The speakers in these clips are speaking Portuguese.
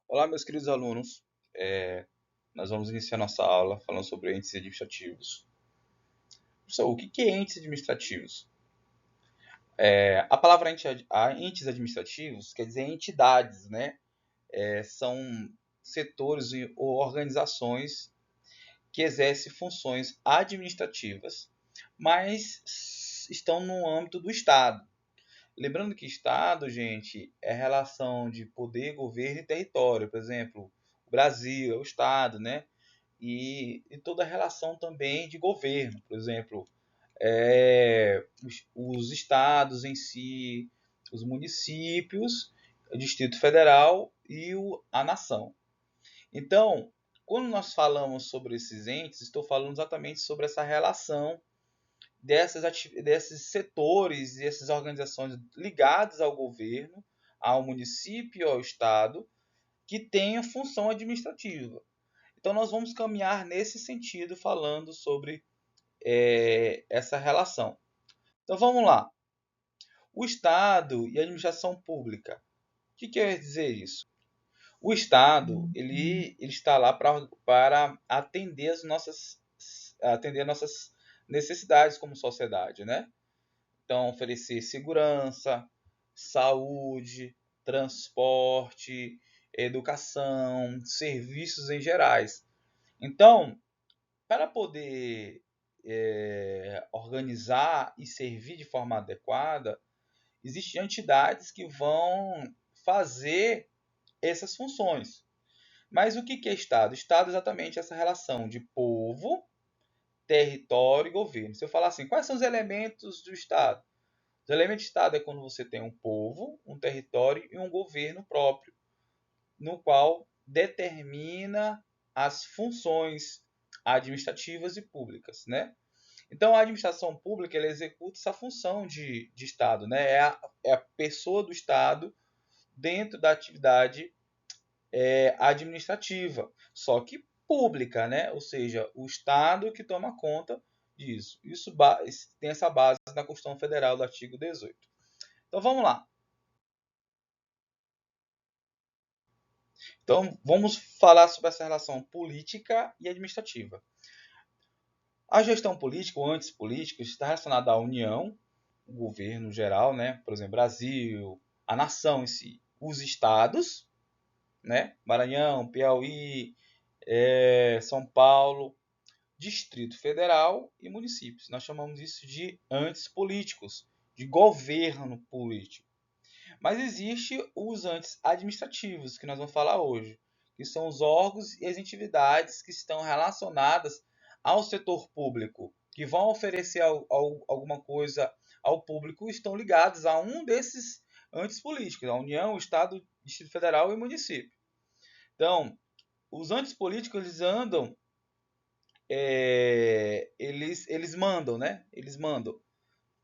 Olá, meus queridos alunos. Nós vamos iniciar nossa aula falando sobre entes administrativos. Professor, o que é entes administrativos? A palavra entes administrativos quer dizer entidades, né? São setores ou organizações que exercem funções administrativas, mas estão no âmbito do Estado. Lembrando que Estado, gente, é relação de poder, governo e território. Por exemplo, o Brasil é o Estado, né? E toda a relação também de governo, por exemplo, os estados em si, os municípios, o Distrito Federal e a nação. Então, quando nós falamos sobre esses entes, estou falando exatamente sobre essa relação desses setores e essas organizações ligadas ao governo, ao município e ao estado, que tenham função administrativa. Então, nós vamos caminhar nesse sentido, falando sobre essa relação. Então, vamos lá. O Estado e a administração pública. O que quer dizer isso? O Estado ele está lá para atender atender as nossas necessidades como sociedade, né? Então, oferecer segurança, saúde, transporte, educação, serviços em gerais. Então, para poder organizar e servir de forma adequada, existem entidades que vão fazer essas funções. Mas o que é Estado? Estado é exatamente essa relação de povo, território e governo. Se eu falar assim, quais são os elementos do Estado? Os elementos do Estado é quando você tem um povo, um território e um governo próprio, no qual determina as funções administrativas e públicas, né? Então, a administração pública ela executa essa função de Estado, né? É a pessoa do Estado dentro da atividade administrativa, só que pública, né? Ou seja, o Estado que toma conta disso. Isso tem essa base na Constituição Federal do artigo 18. Então, vamos lá. Então, vamos falar sobre essa relação política e administrativa. A gestão política, ou antes política, está relacionada à União, o governo geral, né? Por exemplo, Brasil, a nação em si, os estados, né? Maranhão, Piauí, São Paulo, Distrito Federal e municípios. Nós chamamos isso de antes políticos, de governo político. Mas existe os antes administrativos, que nós vamos falar hoje, que são os órgãos e as entidades que estão relacionadas ao setor público, que vão oferecer alguma coisa ao público, estão ligados a um desses antes políticos, a União, o Estado, Distrito Federal e município. Então, os antes políticos eles andam, eles mandam, né? Eles mandam,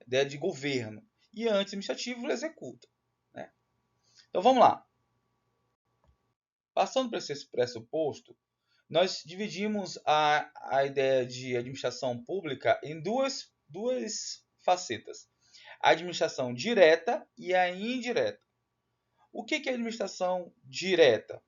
ideia de governo. E antes administrativo ele executa, né? Então vamos lá. Passando por esse pressuposto, nós dividimos a ideia de administração pública em duas facetas: a administração direta e a indireta. O que é administração direta?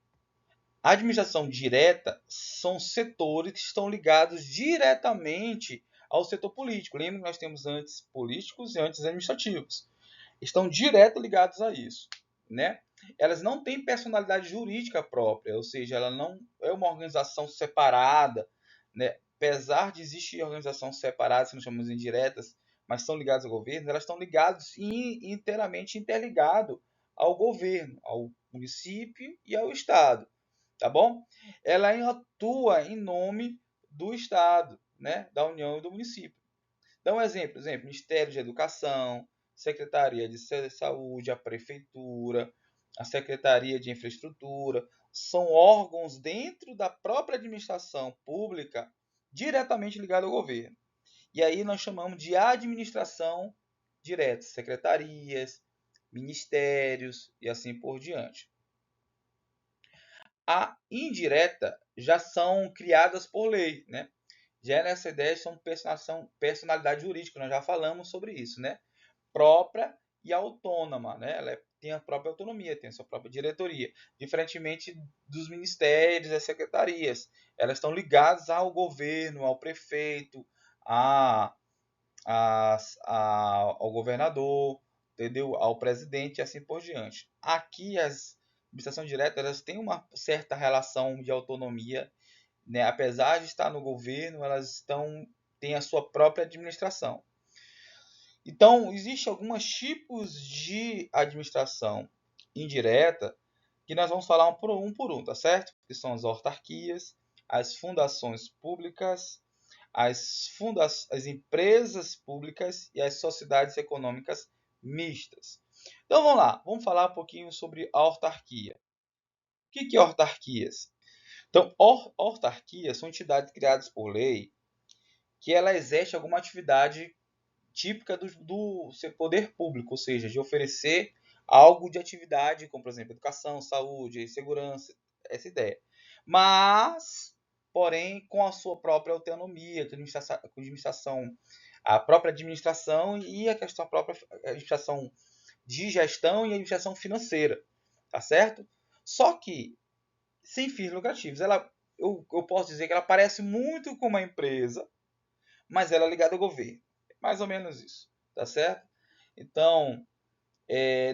A administração direta são setores que estão ligados diretamente ao setor político. Lembra que nós temos antes políticos e antes administrativos. Estão direto ligados a isso, né? Elas não têm personalidade jurídica própria, ou seja, ela não é uma organização separada, né? Apesar de existir organizações separadas, que nós chamamos de indiretas, mas são ligadas ao governo, elas estão ligadas e inteiramente interligadas ao governo, ao município e ao estado, tá bom? Ela atua em nome do estado, né? Da União e do município. Então, exemplo, Ministério de Educação, Secretaria de Saúde, a Prefeitura, a Secretaria de Infraestrutura, são órgãos dentro da própria administração pública diretamente ligados ao governo. E aí nós chamamos de administração direta, secretarias, ministérios e assim por diante. A indireta já são criadas por lei, né? Já nessa ideia são personalidade jurídica, nós já falamos sobre isso, né? Própria e autônoma, né? Ela é tem a própria autonomia, tem a sua própria diretoria, diferentemente dos ministérios e secretarias. Elas estão ligadas ao governo, ao prefeito, ao governador, entendeu? Ao presidente e assim por diante. Aqui as administrações diretas elas têm uma certa relação de autonomia, né? Apesar de estar no governo, elas têm a sua própria administração. Então, existem alguns tipos de administração indireta que nós vamos falar um por um, tá certo? Que são as autarquias, as fundações públicas, as empresas públicas e as sociedades econômicas mistas. Então vamos lá, vamos falar um pouquinho sobre a autarquia. O que é autarquias? Então, autarquias são entidades criadas por lei que ela exerce alguma atividade típica do seu poder público, ou seja, de oferecer algo de atividade, como por exemplo educação, saúde, segurança, essa ideia. Mas, porém, com a sua própria autonomia, administração, a própria administração e a própria administração de gestão e administração financeira, tá certo? Só que sem fins lucrativos. Eu posso dizer que ela parece muito com uma empresa, mas ela é ligada ao governo. Mais ou menos isso, tá certo? Então,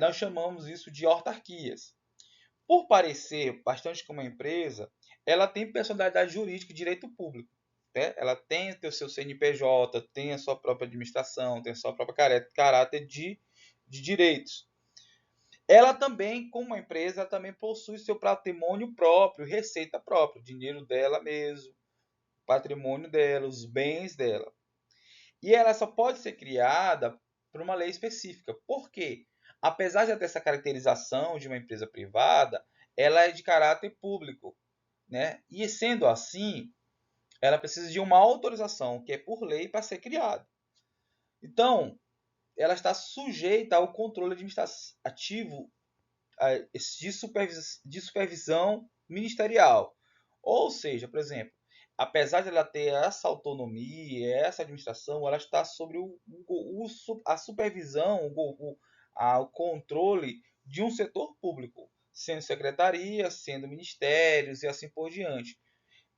nós chamamos isso de autarquias. Por parecer bastante com uma empresa, ela tem personalidade jurídica e direito público. Né? Ela tem o seu CNPJ, tem a sua própria administração, tem a sua própria caráter de direitos. Ela também, como uma empresa, também possui seu patrimônio próprio, receita própria, o dinheiro dela mesmo, patrimônio dela, os bens dela. E ela só pode ser criada por uma lei específica. Por quê? Apesar de ter essa caracterização de uma empresa privada, ela é de caráter público, né? E sendo assim, ela precisa de uma autorização, que é por lei, para ser criada. Então, ela está sujeita ao controle administrativo de supervisão ministerial. Ou seja, por exemplo, apesar de ela ter essa autonomia, essa administração, ela está sobre a supervisão, o controle de um setor público, sendo secretaria, sendo ministérios e assim por diante.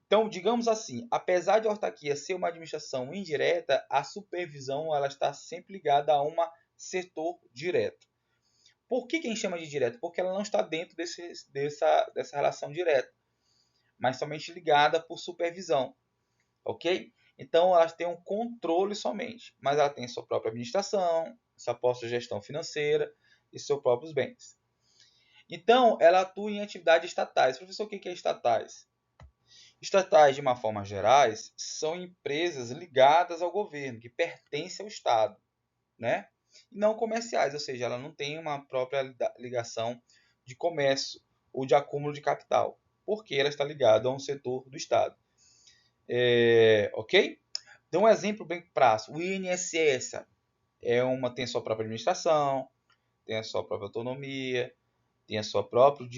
Então, digamos assim, apesar de a autarquia ser uma administração indireta, a supervisão ela está sempre ligada a um setor direto. Por que a gente chama de direto? Porque ela não está dentro dessa relação direta, mas somente ligada por supervisão, ok? Então, elas têm um controle somente, mas ela tem sua própria administração, sua própria gestão financeira e seus próprios bens. Então, ela atua em atividades estatais. Professor, o que é estatais? Estatais, de uma forma geral, são empresas ligadas ao governo, que pertencem ao Estado, né? E não comerciais, ou seja, ela não tem uma própria ligação de comércio ou de acúmulo de capital, porque ela está ligada a um setor do Estado. Ok? Dou um exemplo bem prático. O INSS tem a sua própria administração, tem a sua própria autonomia, tem a sua próprio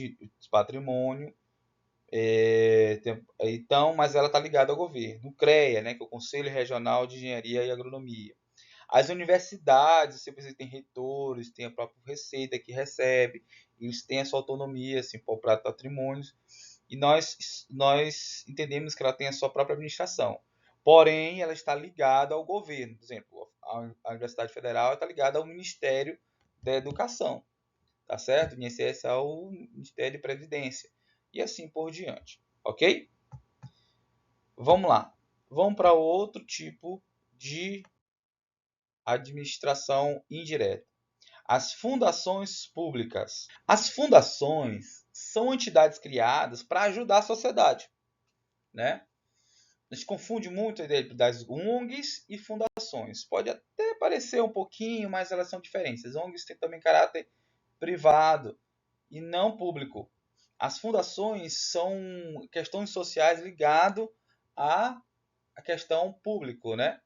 patrimônio, então, mas ela está ligada ao governo. O CREA, né, que é o Conselho Regional de Engenharia e Agronomia. As universidades, você tem reitores, tem a própria receita que recebe, eles têm a sua autonomia, assim, para o próprio patrimônio, e nós entendemos que ela tem a sua própria administração. Porém, ela está ligada ao governo. Por exemplo, a Universidade Federal está ligada ao Ministério da Educação, tá certo? O INSS é o Ministério de Previdência, e assim por diante, ok? Vamos lá. Vamos para outro tipo de administração indireta. As fundações públicas. As fundações são entidades criadas para ajudar a sociedade, né? A gente confunde muito a ideia das ONGs e fundações. Pode até parecer um pouquinho, mas elas são diferentes. As ONGs têm também caráter privado e não público. As fundações são questões sociais ligadas à questão público, né?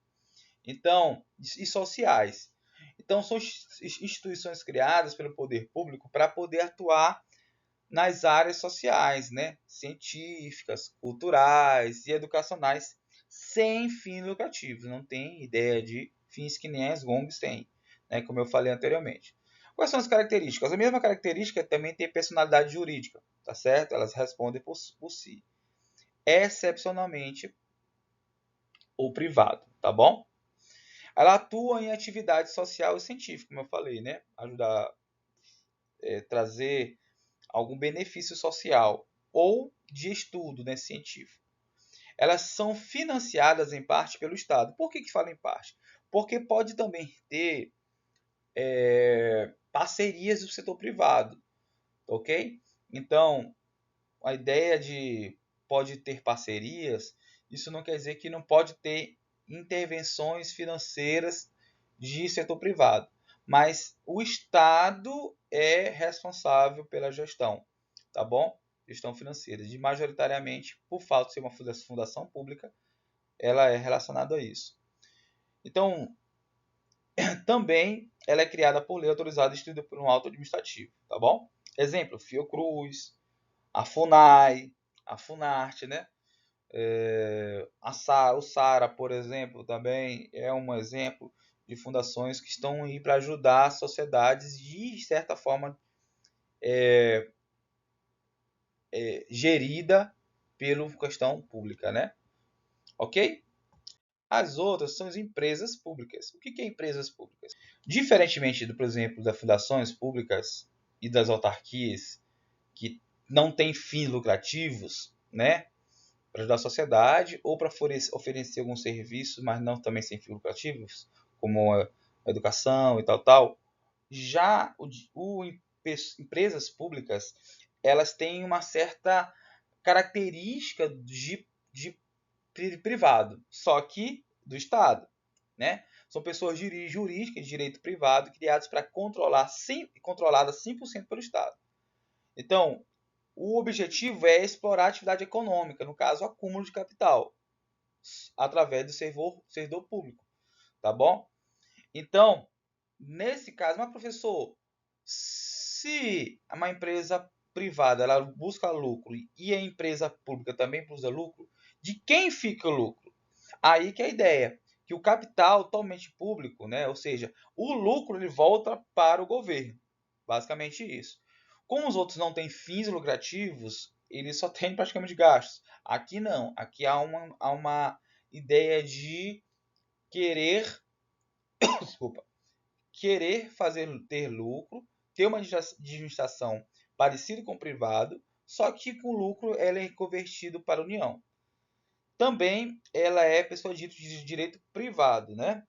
Então, e sociais. Então, são instituições criadas pelo poder público para poder atuar nas áreas sociais, né? Científicas, culturais e educacionais, sem fins lucrativos. Não tem ideia de fins que nem as ONGs têm, né? Como eu falei anteriormente. Quais são as características? A mesma característica também tem personalidade jurídica, tá certo? Elas respondem por si. Excepcionalmente, o privado, tá bom? Ela atua em atividade social e científica, como eu falei, né? Ajudar trazer algum benefício social ou de estudo, né, científico. Elas são financiadas em parte pelo Estado. Por que falo em parte? Porque pode também ter parcerias do setor privado, ok? Então, a ideia de pode ter parcerias, isso não quer dizer que não pode ter intervenções financeiras de setor privado, mas o Estado é responsável pela gestão, tá bom? Gestão financeira, de majoritariamente, por falta de ser uma fundação pública, ela é relacionada a isso. Então, também ela é criada por lei autorizada e instituída por um auto administrativo, tá bom? Exemplo, Fiocruz, a FUNAI, a FUNARTE, né? O SARA, por exemplo, também é um exemplo de fundações que estão aí para ajudar as sociedades de certa forma gerida pela questão pública, né? Ok? As outras são as empresas públicas. O que é empresas públicas? Diferentemente, por exemplo, das fundações públicas e das autarquias, que não têm fins lucrativos, né? Para ajudar a sociedade ou para oferecer algum serviço, mas não também sem fins lucrativos, como a educação e tal. Já empresas públicas, elas têm uma certa característica de privado, só que do Estado, né? São pessoas jurídicas de direito privado criadas para controladas 100% pelo Estado. Então, o objetivo é explorar a atividade econômica, no caso, o acúmulo de capital, através do servidor público, tá bom? Então, nesse caso, mas professor, se uma empresa privada ela busca lucro e a empresa pública também busca lucro, de quem fica o lucro? Aí que é a ideia, que o capital totalmente público, né? Ou seja, o lucro ele volta para o governo, basicamente isso. Como os outros não têm fins lucrativos, eles só têm praticamente gastos. Aqui não, aqui há uma ideia de querer, desculpa, querer ter lucro, ter uma administração parecida com o privado, só que com o lucro ela é convertido para a União. Também ela é pessoa de direito privado, né?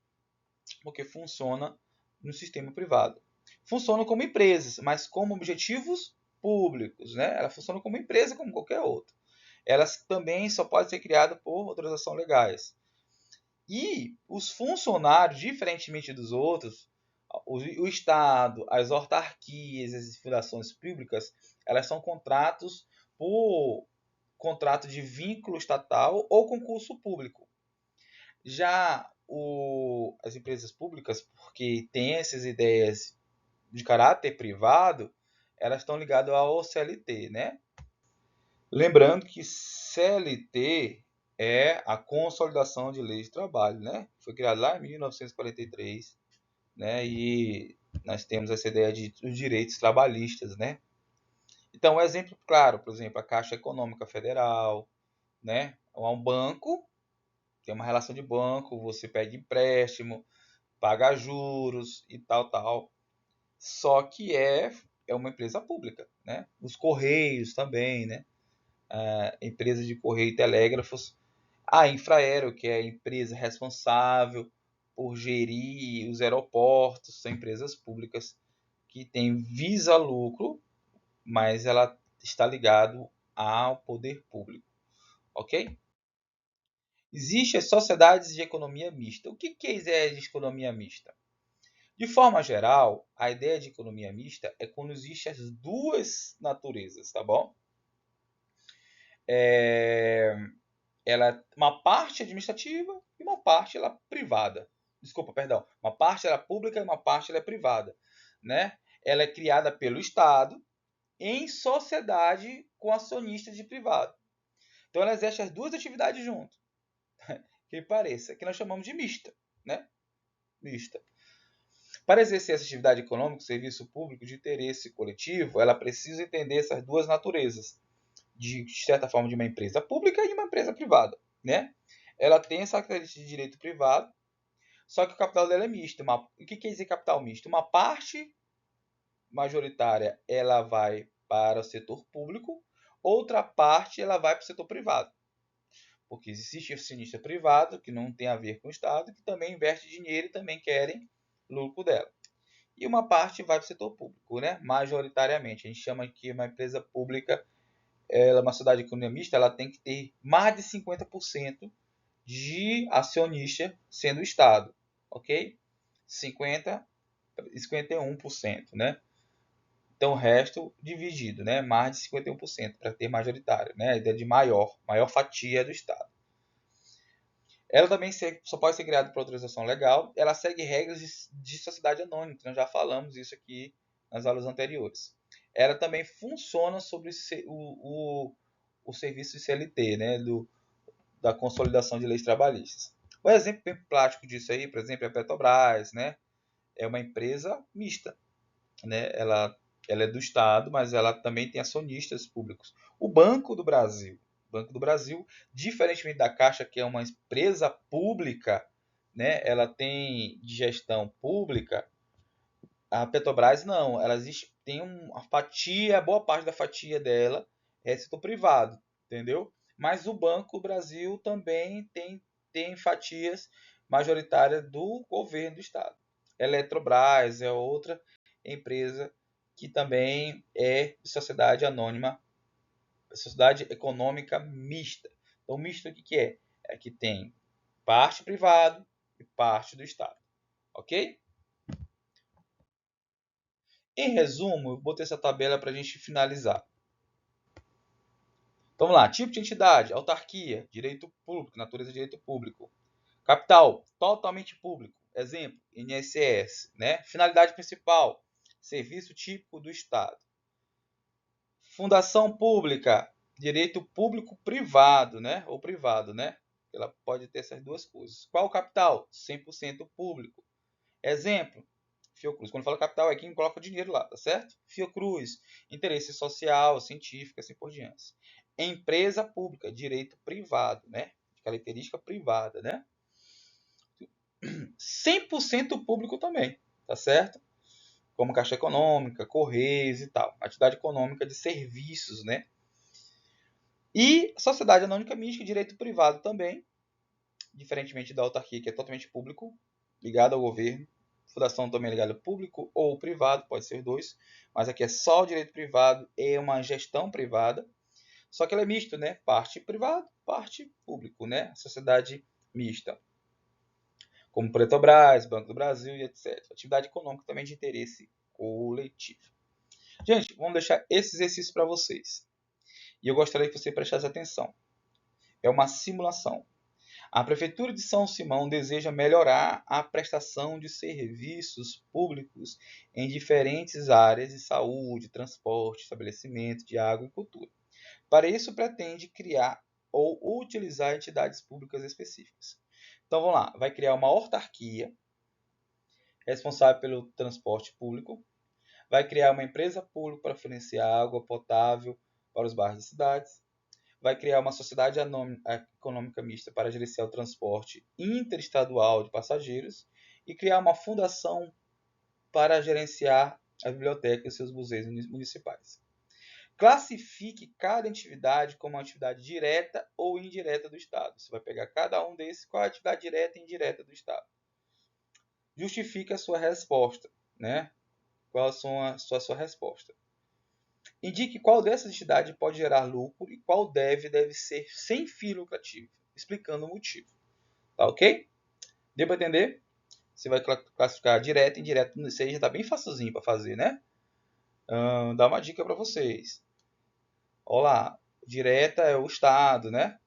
Porque funciona no sistema privado. Funciona como empresas, mas como objetivos públicos, né? Ela funciona como empresa como qualquer outra. Elas também só podem ser criadas por autorização legais. E os funcionários, diferentemente dos outros, o Estado, as autarquias, as fundações públicas, elas são contratos por contrato de vínculo estatal ou concurso público. Já as empresas públicas, porque têm essas ideias de caráter privado, elas estão ligadas ao CLT, né? Lembrando que CLT é a Consolidação de Leis de Trabalho, né? Foi criado lá em 1943, né? E nós temos essa ideia de os direitos trabalhistas, né? Então, um exemplo claro, por exemplo, a Caixa Econômica Federal, né? É um banco, tem uma relação de banco, você pede empréstimo, paga juros e tal. Só que é uma empresa pública, né? Os Correios também, né? Empresa de Correio e Telégrafos. A Infraero, que é a empresa responsável por gerir os aeroportos, são empresas públicas que têm visa lucro, mas ela está ligado ao poder público, ok? Existem as sociedades de economia mista. O que é a ideia de economia mista? De forma geral, a ideia de economia mista é quando existem as duas naturezas, tá bom? Ela é uma parte administrativa e uma parte ela privada. Desculpa, perdão. Uma parte ela é pública e uma parte ela é privada, né? Ela é criada pelo Estado em sociedade com acionistas de privado. Então ela exerce as duas atividades junto. Que pareça, que nós chamamos de mista, né? Mista. Para exercer essa atividade econômica, serviço público de interesse coletivo, ela precisa entender essas duas naturezas, de certa forma, de uma empresa pública e uma empresa privada, né? Ela tem essa característica de direito privado, só que o capital dela é misto. O que quer dizer capital misto? Uma parte majoritária ela vai para o setor público, outra parte ela vai para o setor privado. Porque existe acionista privado, que não tem a ver com o Estado, que também investe dinheiro e também querem lucro dela. E uma parte vai para o setor público, né? Majoritariamente. A gente chama que uma empresa pública, ela, uma sociedade economista, ela tem que ter mais de 50% de acionista sendo o Estado, ok? 50 e 51%, né? Então o resto dividido, né? Mais de 51% para ter majoritário, né? A ideia de maior fatia do Estado. Ela também só pode ser criada por autorização legal. Ela segue regras de sociedade anônima, nós já falamos isso aqui nas aulas anteriores. Ela também funciona sobre o serviço de CLT, né? Da consolidação de leis trabalhistas. Um exemplo bem prático disso aí, por exemplo, é a Petrobras, né? É uma empresa mista, né? Ela é do Estado, mas ela também tem acionistas públicos. O Banco do Brasil, diferentemente da Caixa, que é uma empresa pública, né? Ela tem de gestão pública. A Petrobras não, ela tem uma fatia, boa parte da fatia dela é setor privado, entendeu? Mas o Banco do Brasil também tem fatias majoritárias do governo do estado. Eletrobras é outra empresa que também é sociedade anônima, sociedade econômica mista. Então, misto o que é? É que tem parte privado e parte do estado, ok? Em resumo, eu botei essa tabela para a gente finalizar. Vamos lá. Tipo de entidade, autarquia, direito público, natureza de direito público. Capital, totalmente público. Exemplo, INSS. Né? Finalidade principal, serviço típico do Estado. Fundação pública, direito público-privado, né? Ou privado, né? Ela pode ter essas duas coisas. Qual o capital? 100% público. Exemplo, Fiocruz. Quando fala capital é quem coloca dinheiro lá, tá certo? Fiocruz, interesse social, científico, assim por diante. Empresa pública, direito privado, né? De característica privada, né? 100% público também, tá certo? Como Caixa Econômica, Correios e tal. Atividade econômica de serviços, né? E sociedade anônima mista, direito privado também, diferentemente da autarquia, que é totalmente público, ligado ao governo. Fundação também é ligada ao público ou privado, pode ser os dois, mas aqui é só o direito privado, é uma gestão privada, só que ela é misto, né? Parte privado, parte público, né? Sociedade mista, como Petrobras, Banco do Brasil e etc. Atividade econômica também de interesse coletivo. Gente, vamos deixar esse exercício para vocês. E eu gostaria que você prestasse atenção. É uma simulação. A Prefeitura de São Simão deseja melhorar a prestação de serviços públicos em diferentes áreas de saúde, transporte, estabelecimento de água e cultura. Para isso, pretende criar ou utilizar entidades públicas específicas. Então, vamos lá. Vai criar uma autarquia responsável pelo transporte público. Vai criar uma empresa pública para fornecer água potável para os bairros e cidades. Vai criar uma sociedade econômica mista para gerenciar o transporte interestadual de passageiros e criar uma fundação para gerenciar a biblioteca e seus museus municipais. Classifique cada atividade como uma atividade direta ou indireta do Estado. Você vai pegar cada um desses, qual é a atividade direta e indireta do Estado. Justifique a sua resposta, né? Qual a sua resposta? Indique qual dessas entidades pode gerar lucro e qual deve ser sem fim lucrativo, explicando o motivo. Tá ok? Deu para entender? Você vai classificar direto e indireto. Isso aí já está bem facilzinho para fazer, né? Dá uma dica para vocês. Olá, direta é o Estado, né?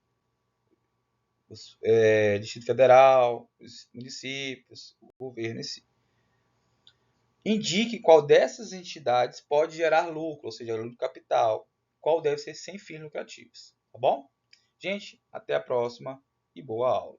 Distrito Federal, os municípios, o governo em si. Indique qual dessas entidades pode gerar lucro, ou seja, lucro capital. Qual deve ser sem fins lucrativos, tá bom? Gente, até a próxima e boa aula.